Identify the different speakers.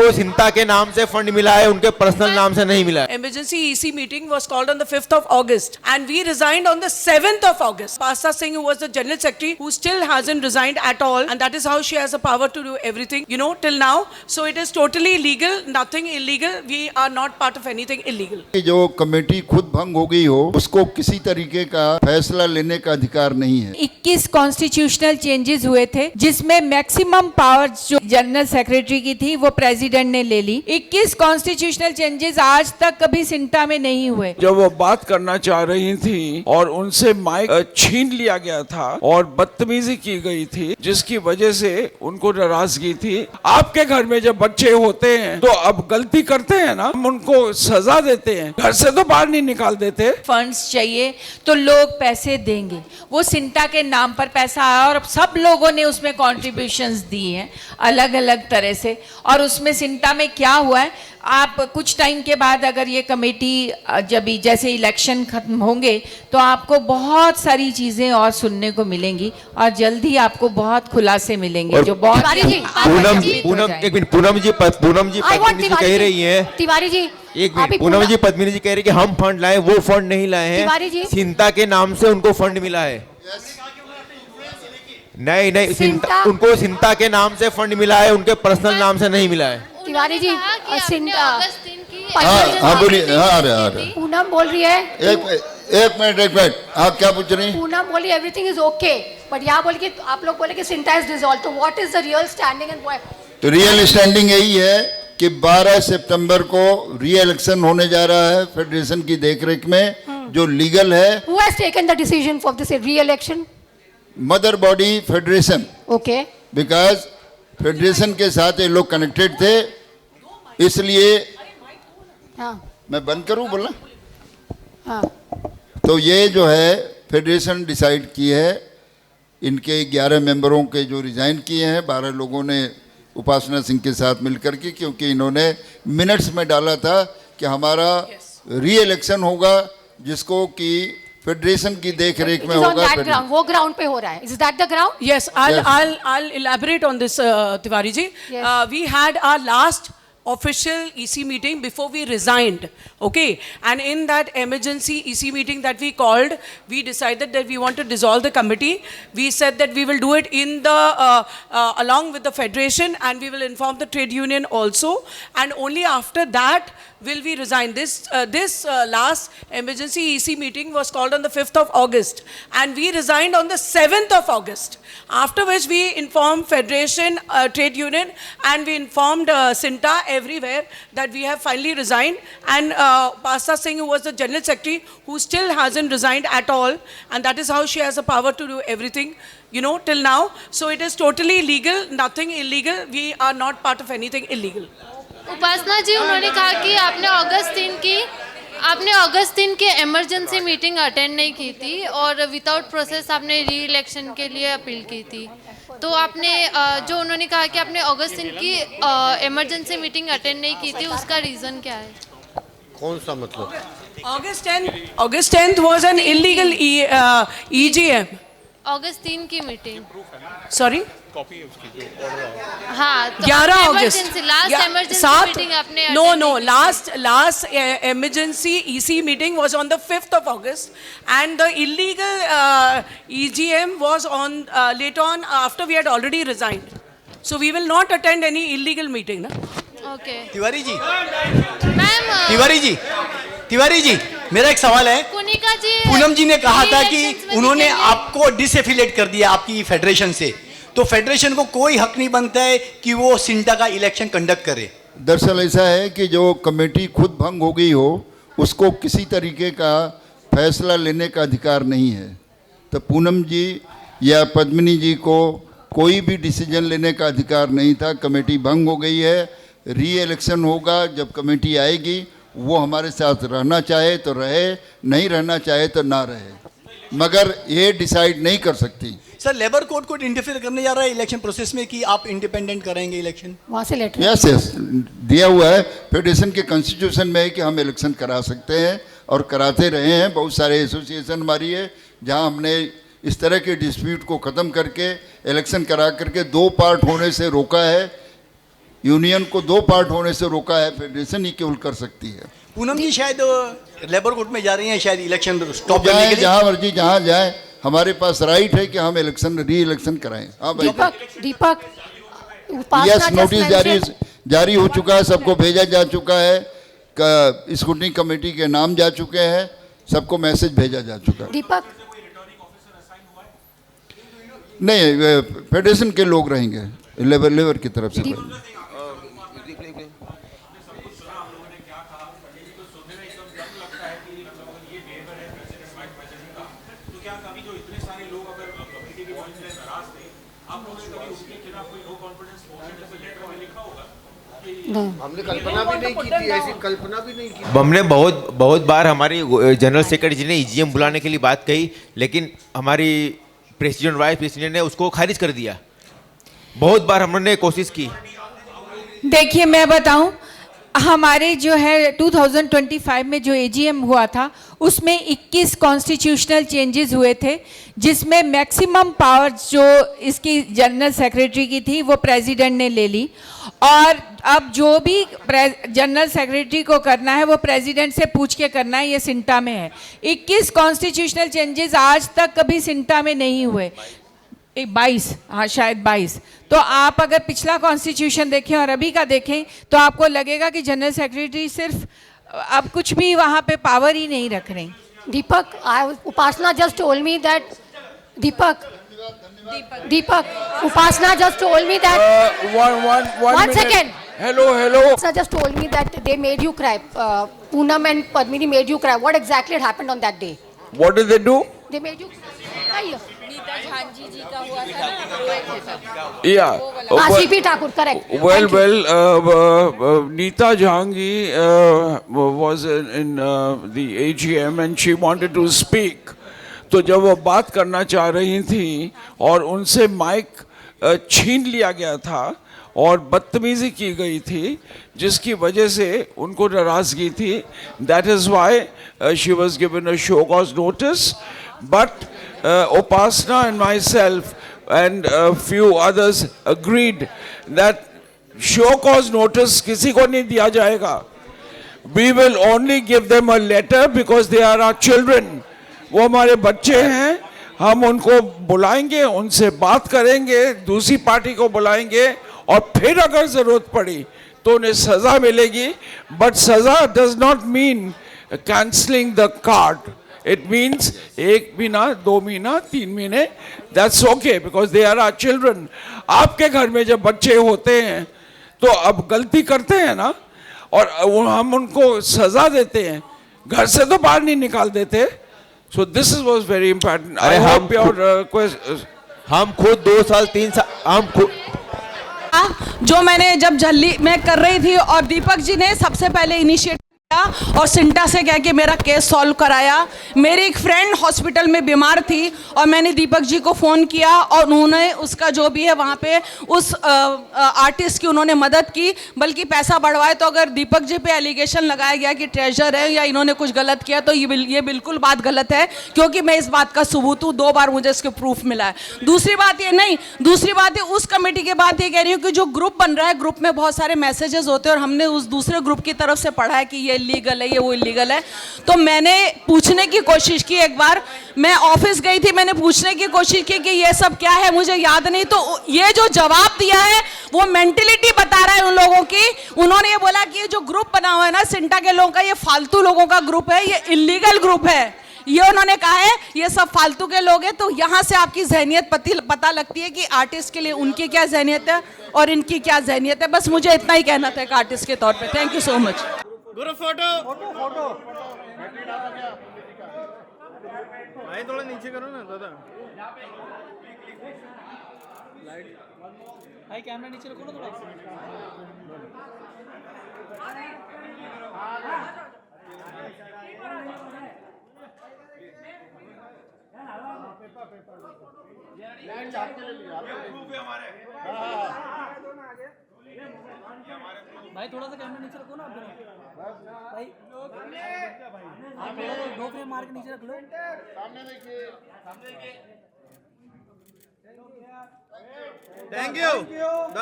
Speaker 1: उनको सिंता के नाम से फंड मिला है, उनके पर्सनल नाम से नहीं मिला है।
Speaker 2: Emergency EC meeting was called on the 5th of August and we resigned on the 7th of August. Pasta Singh, who was the General Secretary, who still hasn't resigned at all, and that is how she has the power to do everything, till now. So it is totally legal, nothing illegal. We are not part of anything illegal.
Speaker 3: जो committee खुद भंग हो गई हो, उसको किसी तरीके का फैसला लेने का अधिकार नहीं है।
Speaker 4: 21 कॉन्स्टिट्यूशनल चेंजेस हुए थे, जिसमें मैक्सिमम पावर्स जो जनरल सेक्रेटरी की थी वो प्रेसिडेंट ने ले ली। 21 कॉन्स्टिट्यूशनल चेंजेस आज तक कभी सिंटा में नहीं हुए।
Speaker 5: जब वो बात करना चाह रही थी और उनसे माइक छीन लिया गया था और बदतमीजी की गई थी, जिसकी वजह से उनको नाराजगी थी। आपके घर में जब बच्चे होते हैं तो अब गलती करते हैं ना, हम उनको सजा देते हैं, घर से तो बाहर नहीं निकाल देते।
Speaker 4: फंड्स चाहिए तो लोग पैसे देंगे, वो सिंटा के नाम पर पैसा आया और सब लोगों ने उसमें कॉन्ट्रीब्यूशंस दिए हैं अलग अलग तरह से। और उसमें सिंटा में क्या हुआ है, आप कुछ टाइम के बाद अगर ये कमेटी जब जैसे इलेक्शन खत्म होंगे तो आपको बहुत सारी चीजें और सुनने को मिलेंगी और जल्दी आपको बहुत खुलासे मिलेंगे जो बहुत
Speaker 1: पूनम जी पद्मिनी जी कह रही है,
Speaker 6: तिवारी जी
Speaker 1: एक मिनट, पूनम जी पद्मिनी जी कह रही है कि हम फंड लाए, वो फंड नहीं लाए हैं, सिंता के नाम से उनको फंड मिला है। नहीं, उनको सिंता के नाम से फंड मिला है, उनके पर्सनल नाम से नहीं मिला है।
Speaker 6: तिवारी जी
Speaker 3: बोलिए।
Speaker 6: पूनम बोल रही है।
Speaker 3: एक मिनट, आप क्या पूछ रही हैं?
Speaker 6: पूनम बोली एवरीथिंग इज ओके, बट यहाँ बोल के आप लोग बोले कि सिंटा इज डिसॉल्व, तो what is the real standing and why?
Speaker 3: तो रियल स्टैंडिंग यही है कि 12 सितंबर को री इलेक्शन होने जा रहा है फेडरेशन की देखरेख में, जो लीगल है।
Speaker 6: Who has taken the decision for this re-election?
Speaker 3: Mother body federation.
Speaker 6: Okay.
Speaker 3: Because federation के साथ ये लोग कनेक्टेड थे, इसलिए
Speaker 6: हाँ
Speaker 3: मैं बंद करूं बोला।
Speaker 6: हाँ
Speaker 3: तो ये जो है फेडरेशन डिसाइड की है, इनके 11 मेंबरों के जो रिजाइन किए हैं, 12 लोगों ने उपासना सिंह के साथ मिलकर के, क्योंकि इन्होंने मिनट्स में डाला था कि हमारा री इलेक्शन होगा, जिसको कि फेडरेशन की देख रेख में होगा।
Speaker 6: वो ग्राउंड पे हो रहा है। Is that the ground?
Speaker 2: Yes, I'll elaborate on this, Tiwari ji.
Speaker 6: Yes.
Speaker 2: We had our last official EC meeting before we resigned, okay, and in that emergency EC meeting that we called, we decided that we want to dissolve the committee. We said that we will do it in the along with the federation, and we will inform the trade union also, and only after that will we resign. This last emergency EC meeting was called on the 5th of August, and we resigned on the 7th of August, after which we informed federation, trade union, and we informed Sinta, everywhere, that we have finally resigned. And Pasta Singh, who was the General Secretary, who still hasn't resigned at all, and that is how she has the power to do everything, till now. So it is totally legal, nothing illegal. We are not part of anything illegal.
Speaker 7: उपासना जी, उन्होंने कहा कि आपने अगस्त 3 की emergency meeting attend नहीं की थी और without process आपने री इलेक्शन के लिए अपील की थी। तो आपने जो उन्होंने कहा कि आपने अगस्त 3 की इमरजेंसी मीटिंग अटेंड नहीं की थी, उसका रीज़न क्या है?
Speaker 1: कौन सा मतलब?
Speaker 2: August 10th was an illegal EGM.
Speaker 7: अगस्त 3 की मीटिंग,
Speaker 2: Sorry?
Speaker 7: हाँ, तो
Speaker 2: 11 अगस्त,
Speaker 7: लास्ट इमरजेंसी मीटिंग आपने
Speaker 2: last emergency EC meeting was on the 5th of August, and the illegal EGM was on later on, after we had already resigned. So we will not attend any illegal meeting, na?
Speaker 7: Okay.
Speaker 8: Tiwari ji,
Speaker 7: ma'am,
Speaker 8: Tiwari ji, मेरा एक सवाल है।
Speaker 7: कुनिका जी,
Speaker 8: पूनम जी ने कहा था कि उन्होंने आपको डिसएफिलिएट कर दिया आपकी फेडरेशन से, तो फेडरेशन को कोई हक नहीं बनता है कि वो सिंटा का इलेक्शन कंडक्ट करे।
Speaker 3: दरअसल ऐसा है कि जो कमेटी खुद भंग हो गई हो, उसको किसी तरीके का फैसला लेने का अधिकार नहीं है। तो पूनम जी या पद्मिनी जी को कोई भी डिसीजन लेने का अधिकार नहीं था। कमेटी भंग हो गई है, री इलेक्शन होगा, जब कमेटी आएगी वो हमारे साथ रहना चाहे तो रहे, नहीं रहना चाहे तो ना रहे, मगर ये डिसाइड नहीं कर सकती।
Speaker 8: सर, लेबर कोड को इंटरफेयर करने जा रहा है इलेक्शन प्रोसेस में कि आप इंडिपेंडेंट करेंगे इलेक्शन?
Speaker 6: वहाँ से लेटर
Speaker 3: यस दिया हुआ है, फेडरेशन के कॉन्स्टिट्यूशन में है कि हम इलेक्शन करा सकते हैं और कराते रहे हैं। बहुत सारे एसोसिएशन हमारी है जहाँ हमने इस तरह के डिस्प्यूट को ख़त्म करके इलेक्शन करा करके 2 पार्ट होने से रोका है। यूनियन को 2 पार्ट होने से रोका है, फेडरेशन ही केवल कर सकती है।
Speaker 8: पूनम जी शायद लेबर कोर्ट में जा रही हैं, शायद इलेक्शन स्टॉप करने
Speaker 3: जाए
Speaker 8: के लिए।
Speaker 3: जहाँ मर्जी जहाँ जाए, हमारे पास राइट है कि हम इलेक्शन री इलेक्शन कराएं। हाँ भाई,
Speaker 6: दीपक
Speaker 3: यस, नोटिस जारी हो चुका है, सबको भेजा जा चुका है, स्क्रूटनी कमेटी के नाम जा चुके हैं, सबको मैसेज भेजा जा चुका है।
Speaker 6: दीपक
Speaker 3: नहीं, फेडरेशन के लोग रहेंगे, लेबर की तरफ से रहेंगे।
Speaker 9: हमने कल्पना भी नहीं की थी, ऐसी कल्पना भी नहीं की।
Speaker 1: हमने बहुत बार हमारी जनरल सेक्रेटरी जी ने ईजीएम बुलाने के लिए बात कही, लेकिन हमारी प्रेसिडेंट वाइस प्रेसिडेंट ने उसको खारिज कर दिया। बहुत बार हमने कोशिश की।
Speaker 4: देखिए मैं बताऊं, हमारे जो है 2025 में जो एजीएम हुआ था उसमें 21 कॉन्स्टिट्यूशनल चेंजेस हुए थे, जिसमें मैक्सिमम पावर जो इसकी जनरल सेक्रेटरी की थी वो प्रेसिडेंट ने ले ली, और अब जो भी जनरल सेक्रेटरी को करना है वो प्रेसिडेंट से पूछ के करना है, ये सिंटा में है। 21 कॉन्स्टिट्यूशनल चेंजेस आज तक कभी सिंटा में नहीं हुए, 22, हाँ शायद 22। तो आप अगर पिछला कॉन्स्टिट्यूशन देखें और अभी का देखें तो आपको लगेगा कि जनरल सेक्रेटरी सिर्फ अब कुछ भी वहाँ पे पावर ही नहीं रख रहे।
Speaker 6: दीपक, उपासना just told me that Deepak, Upasana just told me that. One second.
Speaker 5: Hello.
Speaker 6: Upasana just told me that they made you cry. Poonam and Padmini made you cry. What exactly had happened on that day?
Speaker 5: What did they do?
Speaker 6: They made you cry.
Speaker 5: Yeah.
Speaker 6: CP Thakur, correct.
Speaker 5: Well,
Speaker 6: Thank you.
Speaker 5: Neeta Jahangi was in the AGM and she wanted to speak. तो जब वो बात करना चाह रही थी और उनसे माइक छीन लिया गया था और बदतमीजी की गई थी, जिसकी वजह से उनको नाराजगी थी। That is why she was given a show cause notice, but Upasana and myself and a few others agreed that show cause notice किसी को नहीं दिया जाएगा. We will only give them a letter because they are our children. वो हमारे बच्चे हैं, हम उनको बुलाएंगे, उनसे बात करेंगे, दूसरी पार्टी को बुलाएंगे और फिर अगर ज़रूरत पड़ी तो उन्हें सज़ा मिलेगी. बट सज़ा does not mean cancelling the card. It means 1 महीना, 2 महीना, 3 महीने, that's okay because they are our children. आपके घर में जब बच्चे होते हैं तो अब गलती करते हैं ना, और हम उनको सजा देते हैं, घर से तो बाहर नहीं निकाल देते. So this was very important. I hope your question.
Speaker 1: हम खुद 2 साल 3 साल
Speaker 2: जो मैंने जब झल्ली में कर रही थी और दीपक जी ने सबसे पहले इनिशिएट और सिंटा से कह के मेरा केस सॉल्व कराया. मेरी एक फ्रेंड हॉस्पिटल में बीमार थी और मैंने दीपक जी को फ़ोन किया और उन्होंने उसका जो भी है वहाँ पे उस आर्टिस्ट की उन्होंने मदद की, बल्कि पैसा बढ़वाए. तो अगर दीपक जी पे एलिगेशन लगाया गया कि ट्रेजर है या इन्होंने कुछ गलत किया तो ये बिल्कुल बात गलत है, क्योंकि मैं इस बात का सबूत हूँ. 2 बार मुझे इसके प्रूफ मिला है. दूसरी बात है उस कमेटी के बाद ये कह रही हूँ कि जो ग्रुप बन रहा है, ग्रुप में बहुत सारे मैसेजेस होते हैं और हमने उस दूसरे ग्रुप की तरफ से पढ़ा है कि ये इलीगल है, ये वो इलीगल है. तो मैंने पूछने की कोशिश की, एक बार मैं ऑफिस गई थी, मैंने पूछने की कोशिश की कि ये सब क्या है, मुझे याद नहीं. तो ये जो जवाब दिया है वो मेंटेलिटी बता रहा है उन लोगों की. उन्होंने ये बोला कि ये जो ग्रुप बना हुआ है ना सिंटा के लोगों का, ये फालतू लोगों का ग्रुप है, ये इलीगल ग्रुप है. ये उन्होंने कहा है ये सब फालतू के लोग हैं. तो यहाँ से आपकी जहनियत पता लगती है कि आर्टिस्ट के लिए उनकी क्या जहनियत है और इनकी क्या जहनियत है. बस मुझे इतना ही कहना था एक आर्टिस्ट के तौर पे. Thank you so much.
Speaker 9: Guru photo भाई थोड़ा नीचे करो ना दादा. भाई कैमरा नीचे रखो ना थोड़ा. भाई थोड़ा सा कैमरा नीचे रखो ना आप भाई. आप 2 फ्रेम मार के नीचे रख लो. सामने देखिए. Thank you.